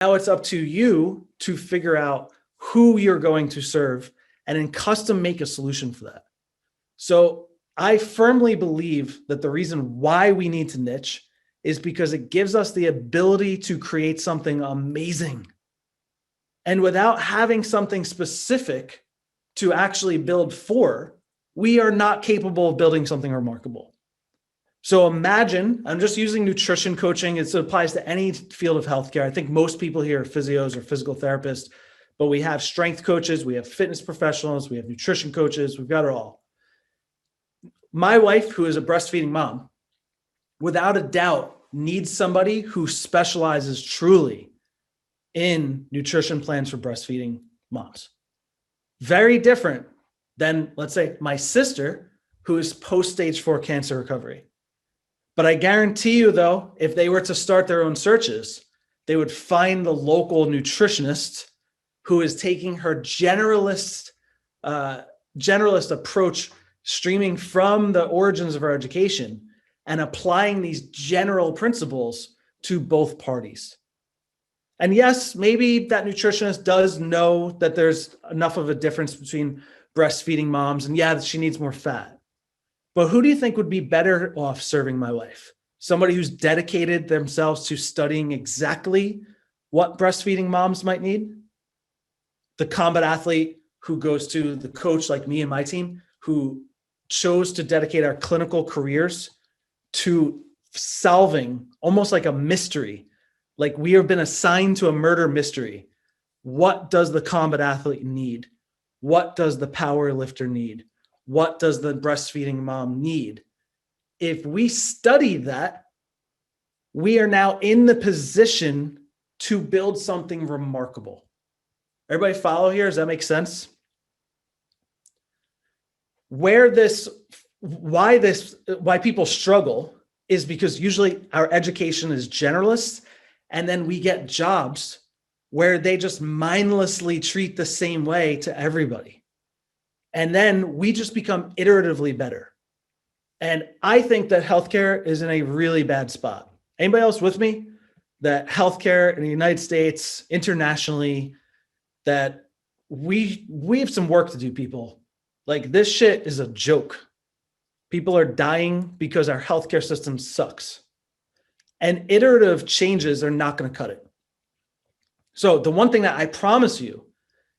Now it's up to you to figure out who you're going to serve and then custom make a solution for that. So I firmly believe that the reason why we need to niche is because it gives us the ability to create something amazing. And without having something specific to actually build for, we are not capable of building something remarkable. So imagine, I'm just using nutrition coaching. It applies to any field of healthcare. I think most people here are physios or physical therapists, but we have strength coaches, we have fitness professionals, we have nutrition coaches, we've got it all. My wife, who is a breastfeeding mom, without a doubt needs somebody who specializes truly in nutrition plans for breastfeeding moms. Very different than, let's say, my sister, who is post-stage 4 cancer recovery. But I guarantee you, though, if they were to start their own searches, they would find the local nutritionist who is taking her generalist approach, streaming from the origins of her education and applying these general principles to both parties. And yes, maybe that nutritionist does know that there's enough of a difference between breastfeeding moms, and yeah, she needs more fat. But who do you think would be better off serving my wife? Somebody who's dedicated themselves to studying exactly what breastfeeding moms might need? The combat athlete who goes to the coach like me and my team, who chose to dedicate our clinical careers to solving almost like a mystery. Like we have been assigned to a murder mystery. What does the combat athlete need? What does the power lifter need? What does the breastfeeding mom need? If we study that, we are now in the position to build something remarkable. Everybody follow here? Does that make sense? Why people struggle is because usually our education is generalist, and then we get jobs where they just mindlessly treat the same way to everybody. And then we just become iteratively better. And I think that healthcare is in a really bad spot. Anybody else with me? That healthcare in the United States, internationally, that we have some work to do, people. Like this shit is a joke. People are dying because our healthcare system sucks. And iterative changes are not going to cut it. So the one thing that I promise you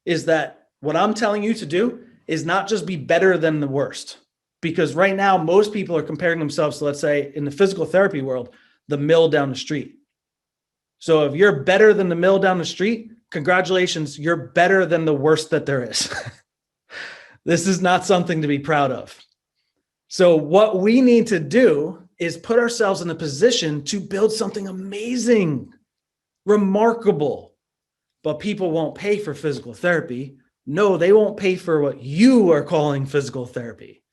is that what I'm telling you to do is not just be better than the worst. Because right now, most people are comparing themselves to, let's say, in the physical therapy world, the mill down the street. So if you're better than the mill down the street, congratulations, you're better than the worst that there is. This is not something to be proud of. So what we need to do is put ourselves in a position to build something amazing, remarkable. But people won't pay for physical therapy. No, they won't pay for what you are calling physical therapy.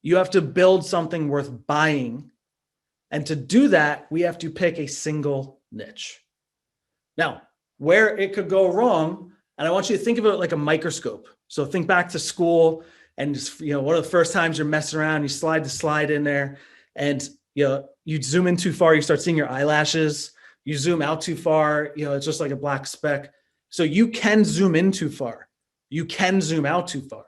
You have to build something worth buying. And to do that, we have to pick a single niche. Now, where it could go wrong, and I want you to think of it like a microscope. So think back to school and just, one of the first times you're messing around, you slide the slide in there and, you zoom in too far, you start seeing your eyelashes. You zoom out too far, it's just like a black speck. So you can zoom in too far. You can zoom out too far.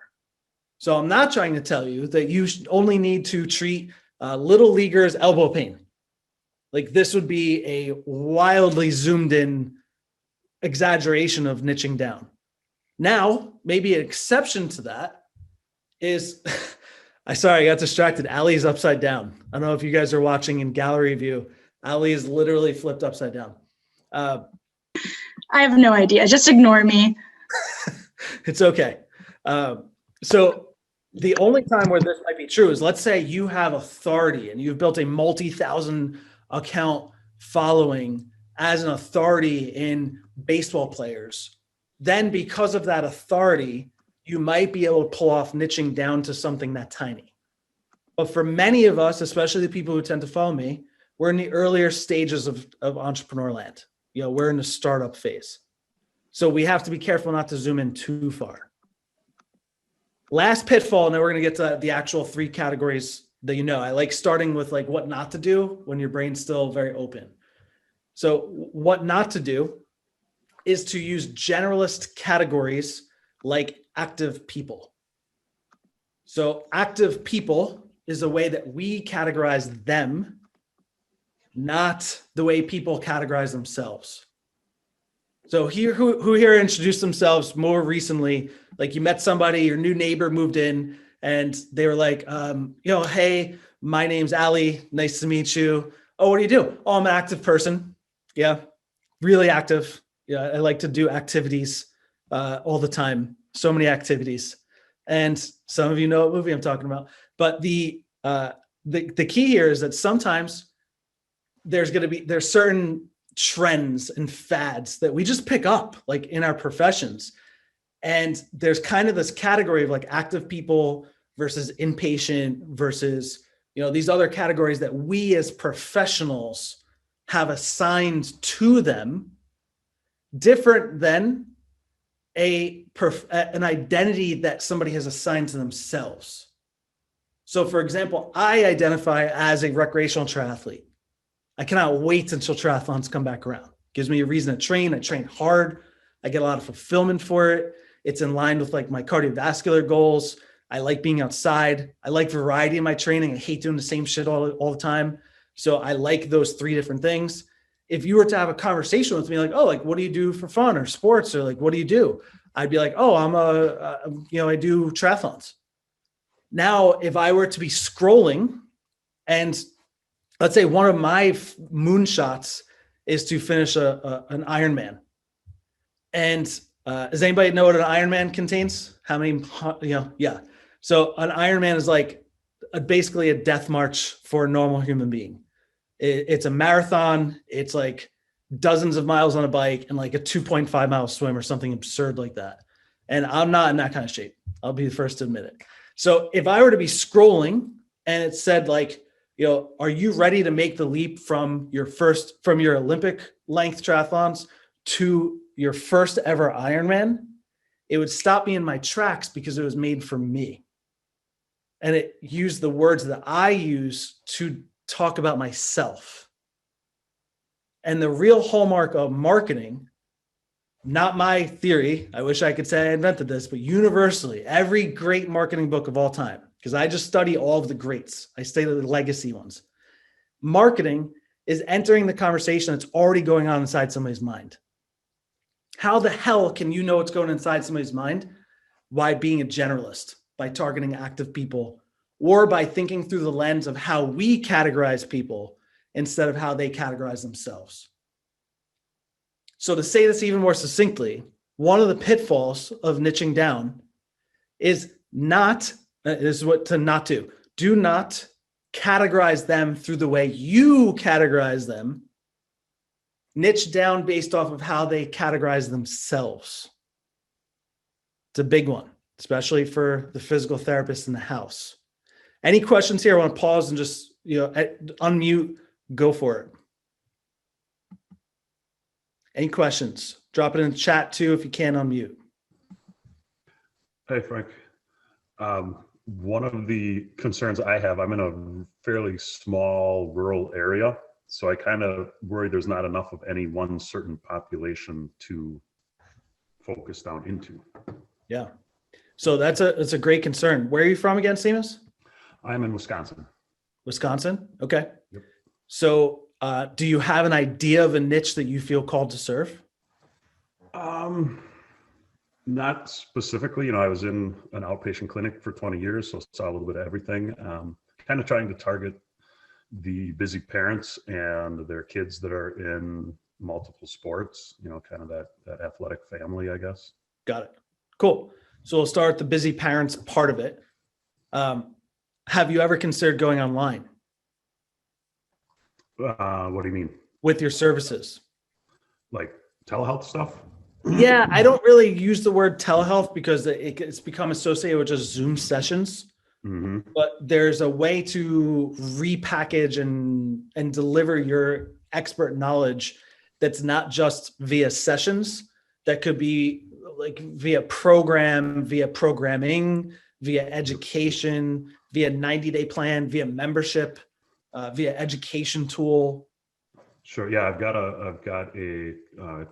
So I'm not trying to tell you that you only need to treat little leaguers' elbow pain. Like this would be a wildly zoomed in exaggeration of niching down. Now, maybe an exception to that is, I got distracted. Ali's upside down. I don't know if you guys are watching in gallery view. Ali is literally flipped upside down. I have no idea. Just ignore me. It's okay. So the only time where this might be true is, let's say you have authority and you've built a multi-thousand account following as an authority in baseball players. Then because of that authority, you might be able to pull off niching down to something that tiny. But for many of us, especially the people who tend to follow me, we're in the earlier stages of entrepreneur land. We're in the startup phase. So we have to be careful not to zoom in too far. Last pitfall, and then we're going to get to the actual 3 categories that I like starting with like what not to do when your brain's still very open. So what not to do is to use generalist categories like active people. So active people is a way that we categorize them, not the way people categorize themselves. So here, who here introduced themselves more recently? Like you met somebody, your new neighbor moved in, and they were like, hey, my name's Ali. Nice to meet you. Oh, what do you do? Oh, I'm an active person. Yeah, really active. Yeah, I like to do activities all the time. So many activities, and some of you know what movie I'm talking about. But the key here is that sometimes there's certain trends and fads that we just pick up like in our professions. And there's kind of this category of like active people versus inpatient versus, these other categories that we as professionals have assigned to them, different than an identity that somebody has assigned to themselves. So for example, I identify as a recreational triathlete. I cannot wait until triathlons come back around. Gives me a reason to train. I train hard. I get a lot of fulfillment for it. It's in line with like my cardiovascular goals. I like being outside. I like variety in my training. I hate doing the same shit all the time. So I like those three different things. If you were to have a conversation with me, like, oh, like, what do you do for fun or sports? Or like, what do you do? I'd be like, oh, I do triathlons. Now, if I were to be scrolling and let's say one of my moonshots is to finish an Ironman. And does anybody know what an Ironman contains? How many, yeah. So an Ironman is like basically a death march for a normal human being. It's a marathon. It's like dozens of miles on a bike and like a 2.5 mile swim or something absurd like that. And I'm not in that kind of shape. I'll be the first to admit it. So if I were to be scrolling and it said like, are you ready to make the leap from your Olympic length triathlons to your first ever Ironman? It would stop me in my tracks because it was made for me. And it used the words that I use to talk about myself. And the real hallmark of marketing, not my theory, I wish I could say I invented this, but universally, every great marketing book of all time, because I just study all of the greats. I study the legacy ones. Marketing is entering the conversation that's already going on inside somebody's mind. How the hell can you know what's going inside somebody's mind? By being a generalist, by targeting active people, or by thinking through the lens of how we categorize people instead of how they categorize themselves. So to say this even more succinctly, one of the pitfalls of niching down is not do. Do not categorize them through the way you categorize them. Niche down based off of how they categorize themselves. It's a big one, especially for the physical therapist in the house. Any questions here? I want to pause and just, unmute, go for it. Any questions? Drop it in the chat too if you can unmute. Hey, Frank. One of the concerns I have, I'm in a fairly small rural area, so I kind of worry there's not enough of any one certain population to focus down into. Yeah. So that's a great concern. Where are you from again, Seamus? I'm in Wisconsin. Wisconsin? Okay. Yep. So do you have an idea of a niche that you feel called to serve? Not specifically. I was in an outpatient clinic for 20 years, so saw a little bit of everything. Kind of trying to target the busy parents and their kids that are in multiple sports, kind of that athletic family, I guess. Got it. Cool. So we'll start with the busy parents part of it. Have you ever considered going online? What do you mean? With your services? Like telehealth stuff? Yeah, I don't really use the word telehealth because it's become associated with just Zoom sessions. Mm-hmm. But there's a way to repackage and deliver your expert knowledge that's not just via sessions, that could be like via program, via programming, via education, via 90-day plan, via membership, via education tool. Sure. Yeah, I've got a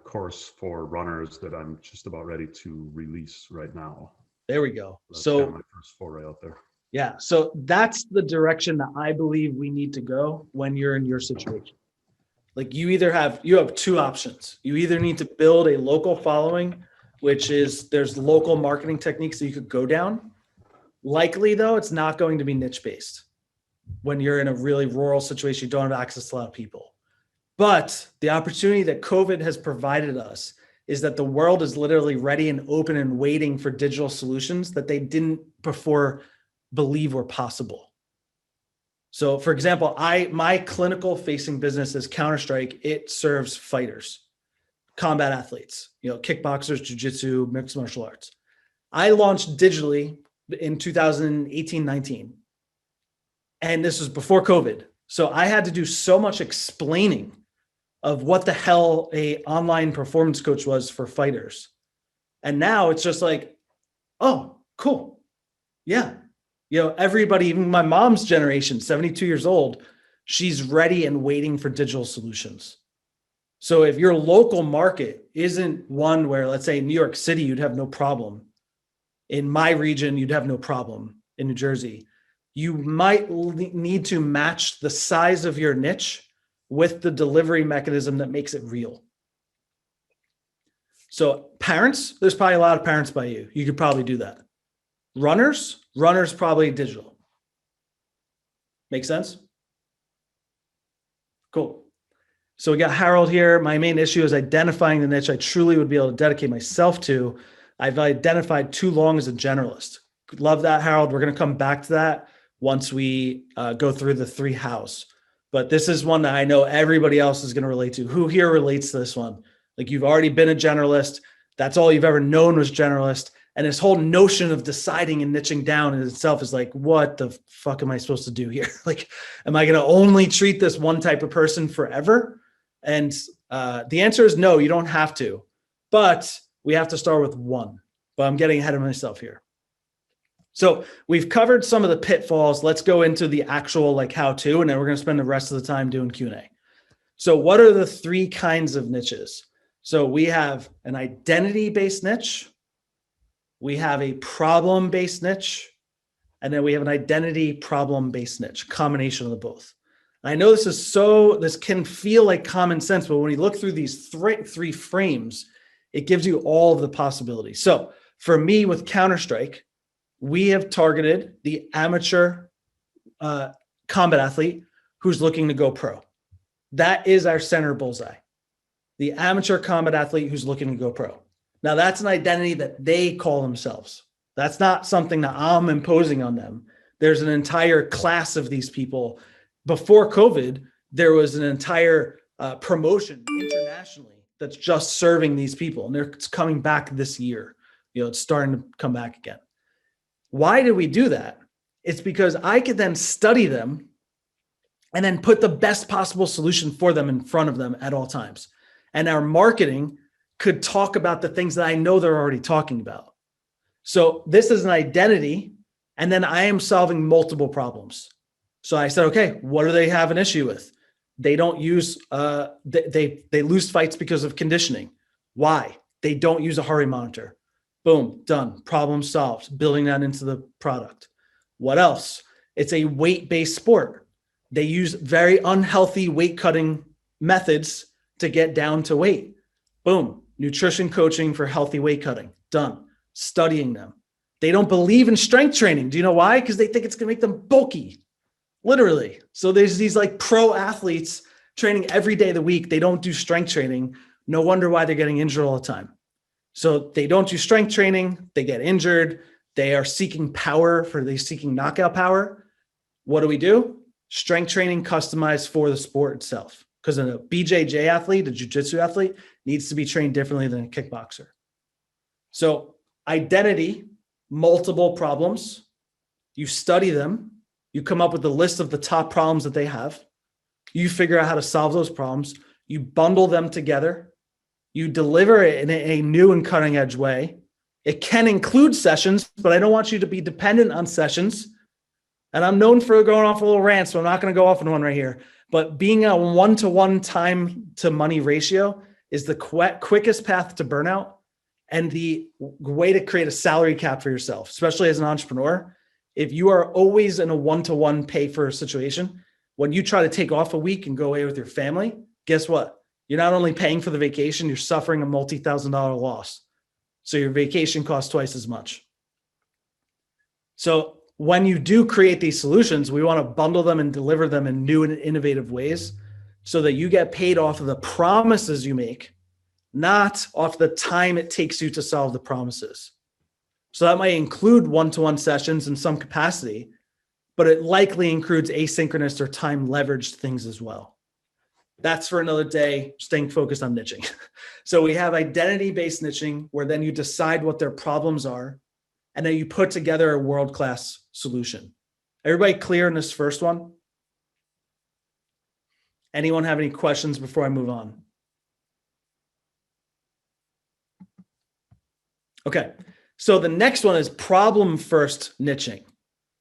course for runners that I'm just about ready to release right now. There we go. That's kind of So my first foray out there. yeah, so that's the direction that I believe we need to go when you're in your situation. Like you have two options. You either need to build a local following, which is there's local marketing techniques that you could go down. Likely though, it's not going to be niche based. When you're in a really rural situation, you don't have access to a lot of people. But the opportunity that COVID has provided us is that the world is literally ready and open and waiting for digital solutions that they didn't before believe were possible. So for example, my clinical facing business is Counter-Strike. It serves fighters, combat athletes, kickboxers, jiu-jitsu, mixed martial arts. I launched digitally in 2018, 19. And this was before COVID. So I had to do so much explaining of what the hell a online performance coach was for fighters. And now it's just like, oh, cool. Yeah. Everybody, even my mom's generation, 72 years old, she's ready and waiting for digital solutions. So if your local market isn't one where, let's say, New York City, you'd have no problem. In my region, you'd have no problem. In New Jersey, you might need to match the size of your niche with the delivery mechanism that makes it real. So parents, there's probably a lot of parents by you. You could probably do that. Runners probably digital. Make sense? Cool. So we got Harold here. My main issue is identifying the niche I truly would be able to dedicate myself to. I've identified too long as a generalist. Love that, Harold. We're going to come back to that once we go through the 3 hows. But this is one that I know everybody else is going to relate to. Who here relates to this one? Like you've already been a generalist. That's all you've ever known was generalist. And this whole notion of deciding and niching down in itself is like, what the fuck am I supposed to do here? Like, am I going to only treat this one type of person forever? And the answer is no, you don't have to. But we have to start with one. But I'm getting ahead of myself here. So we've covered some of the pitfalls. Let's go into the actual how-to, and then we're going to spend the rest of the time doing Q&A. So what are the 3 kinds of niches? So we have an identity-based niche, we have a problem-based niche, and then we have an identity problem-based niche, combination of the both. And I know this can feel like common sense, but when you look through these 3 frames, it gives you all of the possibilities. So for me with Counter-Strike, we have targeted the amateur combat athlete who's looking to go pro. That is our center bullseye. The amateur combat athlete who's looking to go pro. Now that's an identity that they call themselves. That's not something that I'm imposing on them. There's an entire class of these people. Before COVID, there was an entire promotion internationally that's just serving these people. And it's coming back this year. It's starting to come back again. Why did we do that? It's because I could then study them and then put the best possible solution for them in front of them at all times. And our marketing could talk about the things that I know they're already talking about. So this is an identity, and then I am solving multiple problems. So I said, okay, what do they have an issue with? They don't use, they lose fights because of conditioning. Why? They don't use a heart rate monitor. Boom, done. Problem solved. Building that into the product. What else? It's a weight-based sport. They use very unhealthy weight cutting methods to get down to weight. Boom, nutrition coaching for healthy weight cutting. Done. Studying them. They don't believe in strength training. Do you know why? Because they think it's going to make them bulky. Literally. So there's these pro athletes training every day of the week. They don't do strength training. No wonder why they're getting injured all the time. So they don't do strength training. They get injured. They are seeking power they're seeking knockout power. What do? Strength training customized for the sport itself. Because a BJJ athlete, a jiu-jitsu athlete, needs to be trained differently than a kickboxer. So identity, multiple problems. You study them. You come up with a list of the top problems that they have. You figure out how to solve those problems. You bundle them together. You deliver it in a new and cutting edge way. It can include sessions, but I don't want you to be dependent on sessions. And I'm known for going off a little rant, so I'm not going to go off on one right here. But being a 1-to-1 time to money ratio is the quickest path to burnout and the way to create a salary cap for yourself, especially as an entrepreneur. If you are always in a 1-to-1 pay for situation, when you try to take off a week and go away with your family, guess what? You're not only paying for the vacation, you're suffering a multi-$1,000 loss. So your vacation costs twice as much. So when you do create these solutions, we want to bundle them and deliver them in new and innovative ways so that you get paid off of the promises you make, not off the time it takes you to solve the promises. So that might include 1-to-1 sessions in some capacity, but it likely includes asynchronous or time leveraged things as well. That's for another day, staying focused on niching. So we have identity-based niching, where then you decide what their problems are, and then you put together a world-class solution. Everybody clear in this first one? Anyone have any questions before I move on? Okay, so the next one is problem-first niching.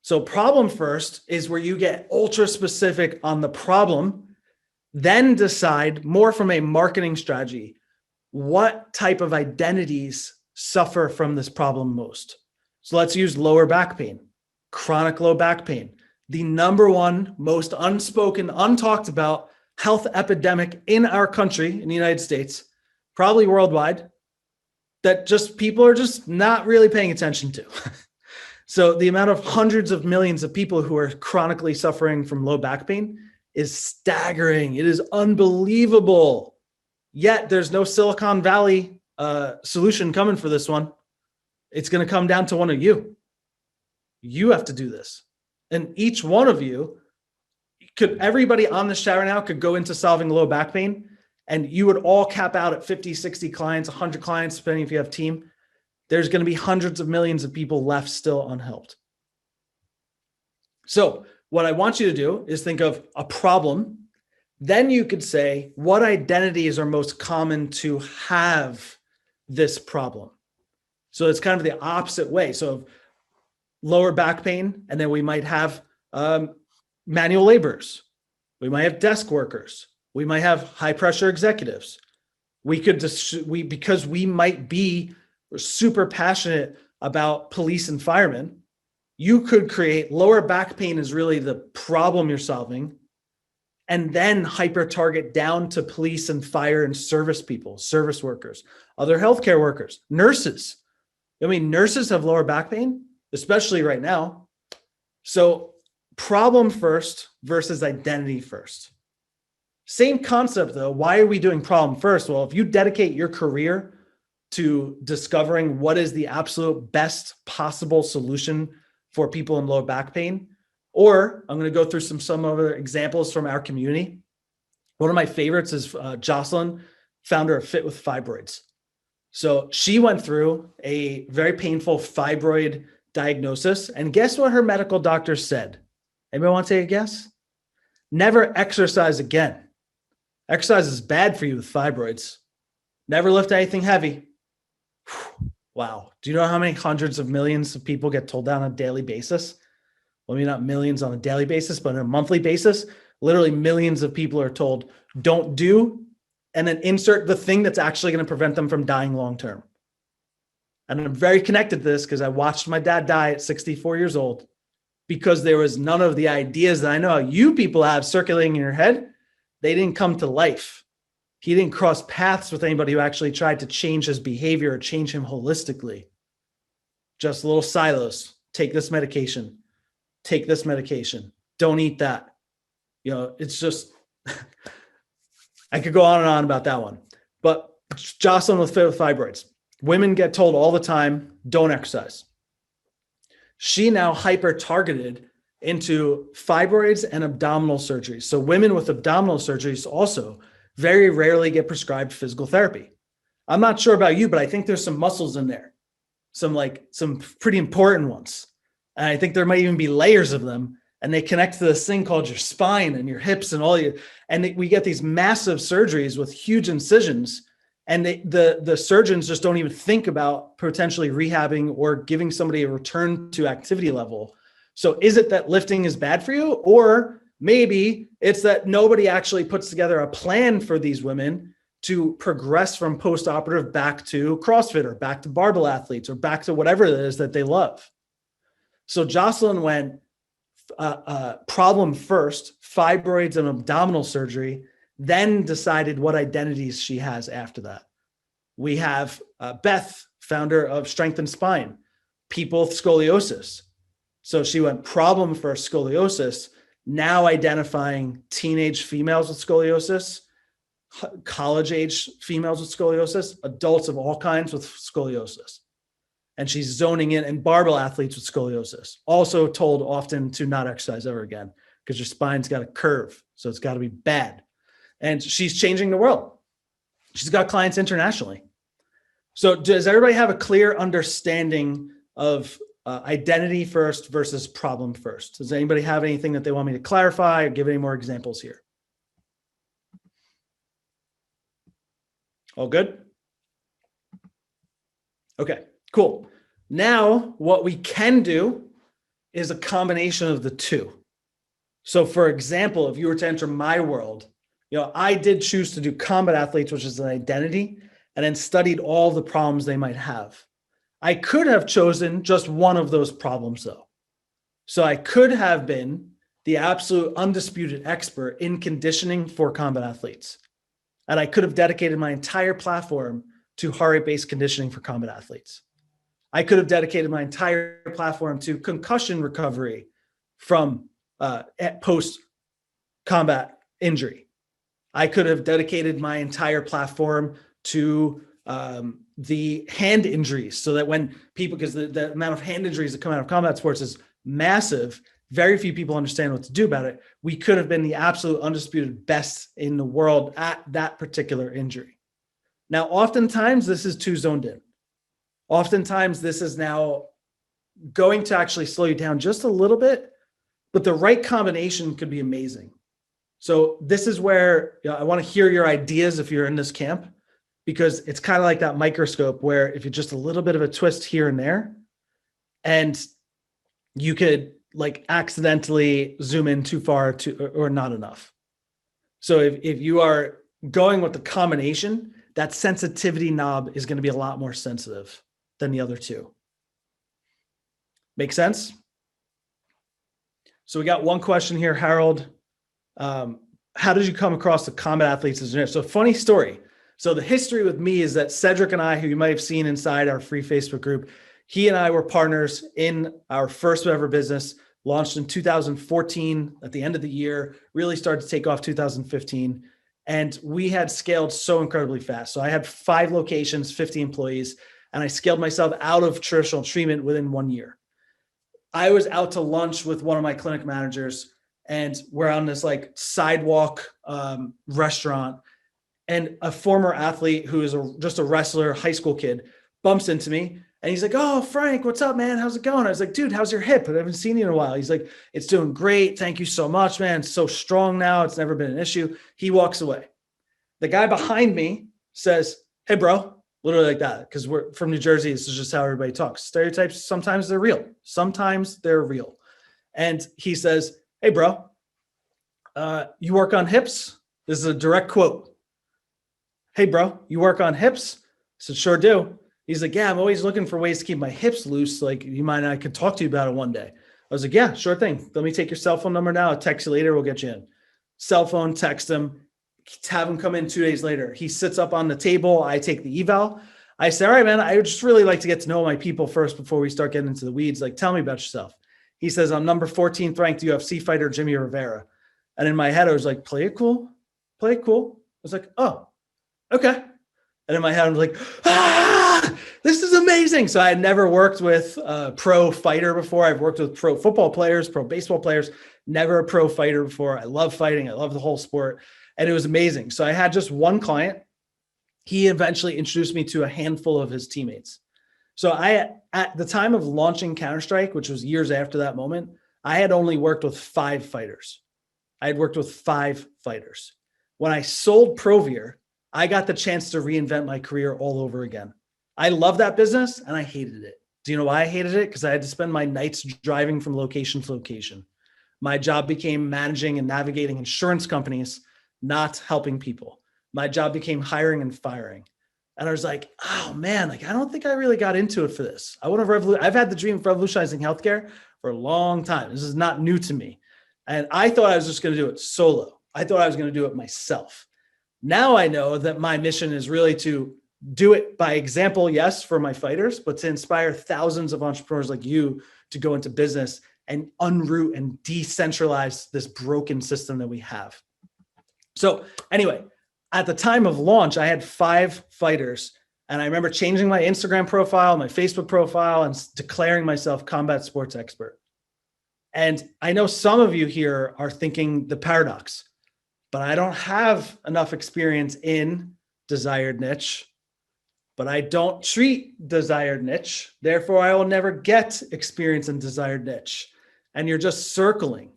So problem first is where you get ultra specific on the problem, then decide more from a marketing strategy, what type of identities suffer from this problem most. So let's use lower back pain, chronic low back pain, the number one most unspoken, untalked about health epidemic in our country, in the United States, probably worldwide, that just people are just not really paying attention to. So the amount of hundreds of millions of people who are chronically suffering from low back pain is staggering. It is unbelievable. Yet there's no Silicon Valley solution coming for this one. It's going to come down to one of you. You have to do this. And each one of you, everybody on this chat right now could go into solving low back pain, and you would all cap out at 50, 60 clients, 100 clients, depending if you have a team. There's going to be hundreds of millions of people left still unhelped. So what I want you to do is think of a problem. Then you could say, what identities are most common to have this problem? So it's kind of the opposite way. So lower back pain, and then we might have manual laborers. We might have desk workers. We might have high pressure executives. We could because we might be super passionate about police and firemen, you could create lower back pain is really the problem you're solving, and then hyper target down to police and fire and service people, service workers, other healthcare workers, nurses. I mean, nurses have lower back pain, especially right now. So problem first versus identity first. Same concept though. Why are we doing problem first? Well, if you dedicate your career to discovering what is the absolute best possible solution for people in low back pain, or I'm going to go through some other examples from our community. One of my favorites is Jocelyn, founder of Fit with Fibroids. So she went through a very painful fibroid diagnosis, and guess what her medical doctor said? Anybody want to take a guess? Never exercise again. Exercise is bad for you with fibroids. Never lift anything heavy. Wow. Do you know how many hundreds of millions of people get told down on a daily basis? Well, maybe not millions on a daily basis, but on a monthly basis, literally millions of people are told, don't do, and then insert the thing that's actually going to prevent them from dying long-term. And I'm very connected to this because I watched my dad die at 64 years old because there was none of the ideas that I know you people have circulating in your head. They didn't come to life. He didn't cross paths with anybody who actually tried to change his behavior or change him holistically. Just little silos. Take this medication. Take this medication. Don't eat that. You know, it's just, I could go on and on about that one. But Jocelyn with Fit with Fibroids. Women get told all the time, don't exercise. She now hyper-targeted into fibroids and abdominal surgeries. So women with abdominal surgeries also very rarely get prescribed physical therapy. I'm not sure about you, but I think there's some muscles in there, some pretty important ones. And I think there might even be layers of them, and they connect to this thing called your spine and your hips and all your, and we get these massive surgeries with huge incisions, and the surgeons just don't even think about potentially rehabbing or giving somebody a return to activity level. So is it that lifting is bad for you? Or maybe It's that nobody actually puts together a plan for these women to progress from post-operative back to CrossFit or back to barbell athletes or back to whatever it is that they love. So Jocelyn went problem first, fibroids and abdominal surgery, then decided what identities she has after that. We have Beth, founder of Strength and Spine, people with scoliosis. So she went problem first, scoliosis, now identifying teenage females with scoliosis, college age females with scoliosis, adults of all kinds with scoliosis. And she's zoning in, and barbell athletes with scoliosis, also told often to not exercise ever again because your spine's got a curve. So it's got to be bad. And she's changing the world. She's got clients internationally. So does everybody have a clear understanding of identity first versus problem first? Does anybody have anything that they want me to clarify or give any more examples here? All good? Okay, cool. Now what we can do is a combination of the two. So for example, if you were to enter my world, I did choose to do combat athletes, which is an identity, and then studied all the problems they might have. I could have chosen just one of those problems though. So I could have been the absolute undisputed expert in conditioning for combat athletes. And I could have dedicated my entire platform to heart rate-based conditioning for combat athletes. I could have dedicated my entire platform to concussion recovery from post-combat injury. I could have dedicated my entire platform to the hand injuries so that when people, because the amount of hand injuries that come out of combat sports is massive, very few people understand what to do about it. We could have been the absolute undisputed best in the world at that particular injury. Now, oftentimes this is too zoned in. Oftentimes this is now going to actually slow you down just a little bit, but the right combination could be amazing. So this is where I want to hear your ideas if you're in this camp, because it's kind of like that microscope where if you're just a little bit of a twist here and there, and you could like accidentally zoom in too far or not enough. So if you are going with the combination, that sensitivity knob is going to be a lot more sensitive than the other two. Make sense? So we got one question here, Harold. How did you come across the combat athletes as an? So funny story. So the history with me is that Cedric and I, who you might have seen inside our free Facebook group, he and I were partners in our first ever business, launched in 2014 at the end of the year, really started to take off 2015. And we had scaled so incredibly fast. So I had 5 locations, 50 employees, and I scaled myself out of traditional treatment within 1 year. I was out to lunch with one of my clinic managers, and we're on this like sidewalk restaurant, and a former athlete who is just a wrestler, high school kid, bumps into me. And he's like, "Oh, Frank, what's up, man? How's it going?" I was like, "Dude, how's your hip? I haven't seen you in a while." He's like, "It's doing great. Thank you so much, man. It's so strong now. It's never been an issue." He walks away. The guy behind me says, "Hey, bro," literally like that, because we're from New Jersey. This is just how everybody talks. Stereotypes, sometimes they're real. Sometimes they're real. And he says, "Hey, bro, you work on hips?" This is a direct quote. "Hey, bro, you work on hips?" I said, "Sure do." He's like, "Yeah, I'm always looking for ways to keep my hips loose. Like, you mind, I could talk to you about it one day." I was like, "Yeah, sure thing. Let me take your cell phone number now. I'll text you later. We'll get you in." Cell phone, text him, have him come in 2 days later. He sits up on the table. I take the eval. I say, "All right, man, I would just really like to get to know my people first before we start getting into the weeds. Like, tell me about yourself." He says, "I'm number 14th ranked UFC fighter, Jimmy Rivera." And in my head, I was like, "Play it cool. Play it cool." I was like, "Oh, okay." And in my head, I'm like, this is amazing. So I had never worked with a pro fighter before. I've worked with pro football players, pro baseball players, never a pro fighter before. I love fighting. I love the whole sport. And it was amazing. So I had just one client. He eventually introduced me to a handful of his teammates. So at the time of launching Counter-Strike, which was years after that moment, I had only worked with 5 fighters. I had worked with 5 fighters. When I sold Provir, I got the chance to reinvent my career all over again. I love that business and I hated it. Do you know why I hated it? Because I had to spend my nights driving from location to location. My job became managing and navigating insurance companies, not helping people. My job became hiring and firing. And I was like, oh man, like I don't think I really got into it for this. I've had the dream of revolutionizing healthcare for a long time. This is not new to me. And I thought I was just going to do it solo. I thought I was going to do it myself. Now I know that my mission is really to do it by example, yes, for my fighters, but to inspire thousands of entrepreneurs like you to go into business and unroot and decentralize this broken system that we have. So anyway, at the time of launch, I had 5 fighters, and I remember changing my Instagram profile, my Facebook profile, and declaring myself combat sports expert. And I know some of you here are thinking the paradox, but I don't have enough experience in desired niche, but I don't treat desired niche. Therefore, I will never get experience in desired niche. And you're just circling.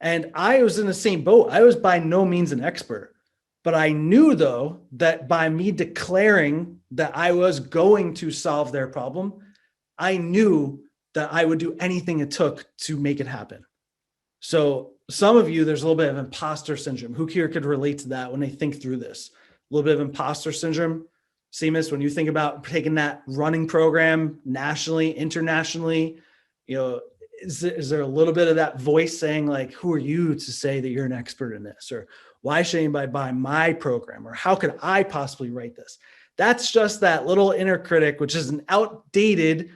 And I was in the same boat. I was by no means an expert, but I knew though that by me declaring that I was going to solve their problem, I knew that I would do anything it took to make it happen. So some of you, there's a little bit of imposter syndrome. Who here could relate to that when they think through this? A little bit of imposter syndrome. Seamus, when you think about taking that running program nationally, internationally, you know, is there a little bit of that voice saying like, who are you to say that you're an expert in this? Or why should anybody buy my program? Or how could I possibly write this? That's just that little inner critic, which is an outdated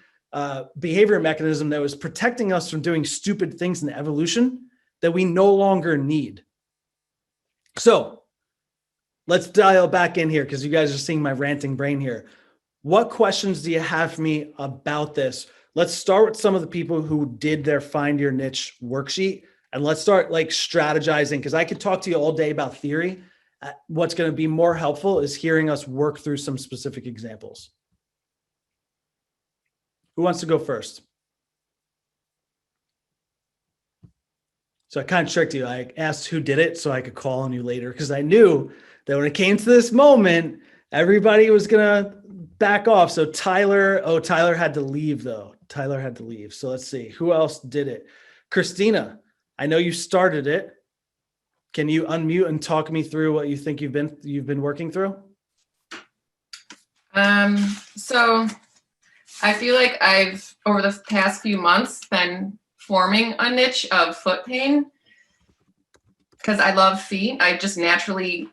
behavior mechanism that was protecting us from doing stupid things in evolution that we no longer need. So let's dial back in here because you guys are seeing my ranting brain here. What questions do you have for me about this? Let's start with some of the people who did their Find Your Niche worksheet, and let's start like strategizing, because I could talk to you all day about theory. What's going to be more helpful is hearing us work through some specific examples. Who wants to go first? So I kind of tricked you. I asked who did it so I could call on you later, because I knew that when it came to this moment, everybody was going to back off. So Tyler had to leave though. Tyler had to leave. So let's see who else did it. Christina, I know you started it. Can you unmute and talk me through what you think you've been working through? So I feel like I've, over the past few months, been forming a niche of foot pain because I love feet. I just naturally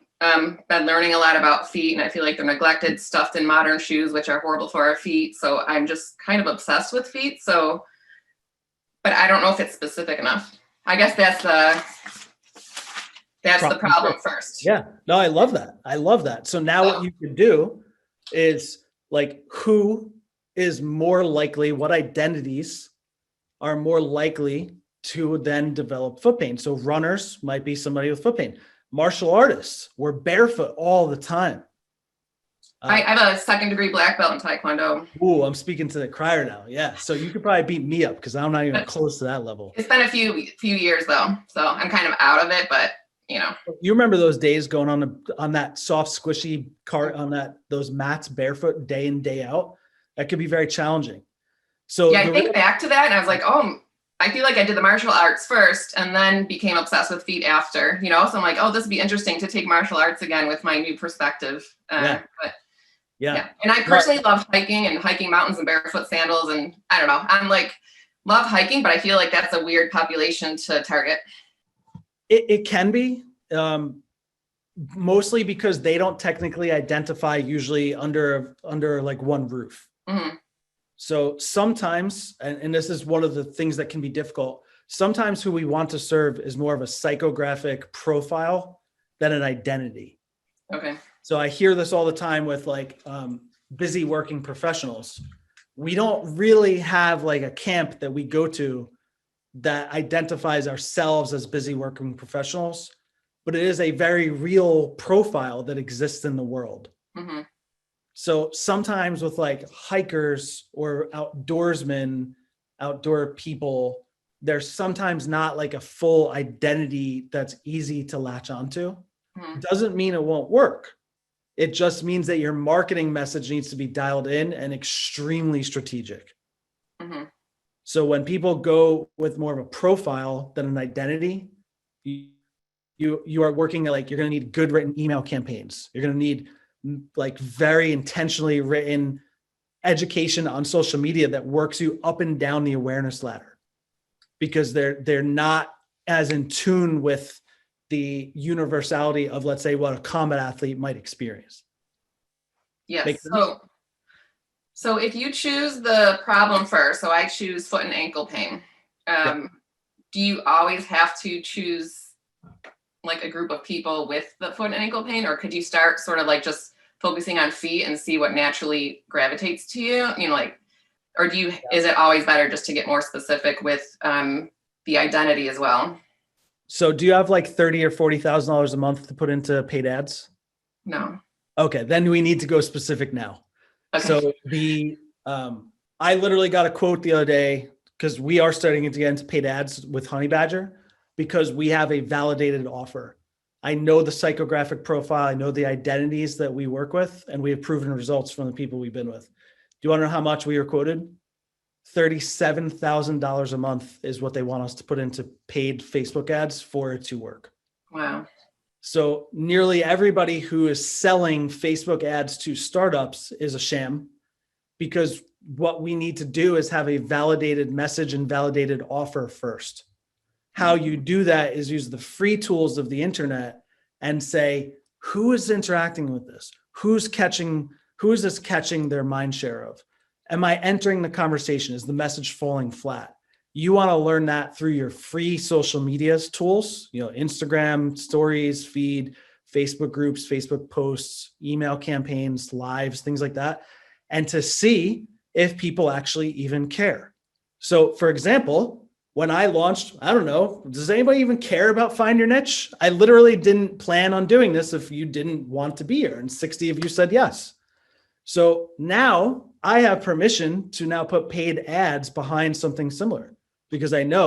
been learning a lot about feet, and I feel like they're neglected, stuffed in modern shoes, which are horrible for our feet. So I'm just kind of obsessed with feet. So, but I don't know if it's specific enough. I guess that's the problem first. Yeah, no, I love that. I love that. So now what you can do is like, who is more likely, what identities are more likely to then develop foot pain? So runners might be somebody with foot pain. Martial artists were barefoot all the time. I have a 2nd degree black belt in Taekwondo. Ooh, I'm speaking to the crier now. Yeah, so you could probably beat me up because I'm not even close to that level. It's been a few years though, so I'm kind of out of it, but you know. You remember those days going on that soft, squishy cart on those mats barefoot day in, day out? That could be very challenging. So yeah, I think back to that and I was like, oh, I feel like I did the martial arts first and then became obsessed with feet after, you know? So I'm like, oh, this would be interesting to take martial arts again with my new perspective. Yeah. But yeah. And I personally love hiking and hiking mountains in barefoot sandals. And I don't know, I'm like, love hiking, but I feel like that's a weird population to target. It can be, mostly because they don't technically identify usually under like one roof. Mm-hmm. So sometimes, and this is one of the things that can be difficult, sometimes who we want to serve is more of a psychographic profile than an identity. Okay. So I hear this all the time with like busy working professionals. We don't really have like a camp that we go to that identifies ourselves as busy working professionals, but it is a very real profile that exists in the world. Mm-hmm. So sometimes with like hikers or outdoorsmen, outdoor people, there's sometimes not like a full identity that's easy to latch onto. Mm-hmm. Doesn't mean it won't work. It just means that your marketing message needs to be dialed in and extremely strategic. Mm-hmm. So when people go with more of a profile than an identity, you are working at, like, you're going to need good written email campaigns. You're going to need like very intentionally written education on social media that works you up and down the awareness ladder, because they're not as in tune with the universality of, let's say, what a combat athlete might experience. Yes. Make sense? So if you choose the problem first, so I choose foot and ankle pain. Do you always have to choose like a group of people with the foot and ankle pain, or could you start sort of like just focusing on feet and see what naturally gravitates to you? You know, like, or is it always better just to get more specific with the identity as well? So do you have like $30,000 or $40,000 a month to put into paid ads? No. Okay, then we need to go specific now. Okay. So I literally got a quote the other day, because we are starting to get into paid ads with Honey Badger, because we have a validated offer. I know the psychographic profile, I know the identities that we work with, and we have proven results from the people we've been with. Do you want to know how much we were quoted? $37,000 a month is what they want us to put into paid Facebook ads for it to work. Wow. So nearly everybody who is selling Facebook ads to startups is a sham, because what we need to do is have a validated message and validated offer first. How you do that is use the free tools of the internet and say, who is interacting with this? Who is this catching their mind share of? Am I entering the conversation? Is the message falling flat? You want to learn that through your free social media tools, Instagram, stories, feed, Facebook groups, Facebook posts, email campaigns, lives, things like that, and to see if people actually even care. So for example, when I launched, I don't know, does anybody even care about Find Your Niche? I literally didn't plan on doing this if you didn't want to be here, and 60 of you said yes. So now I have permission to now put paid ads behind something similar, because I know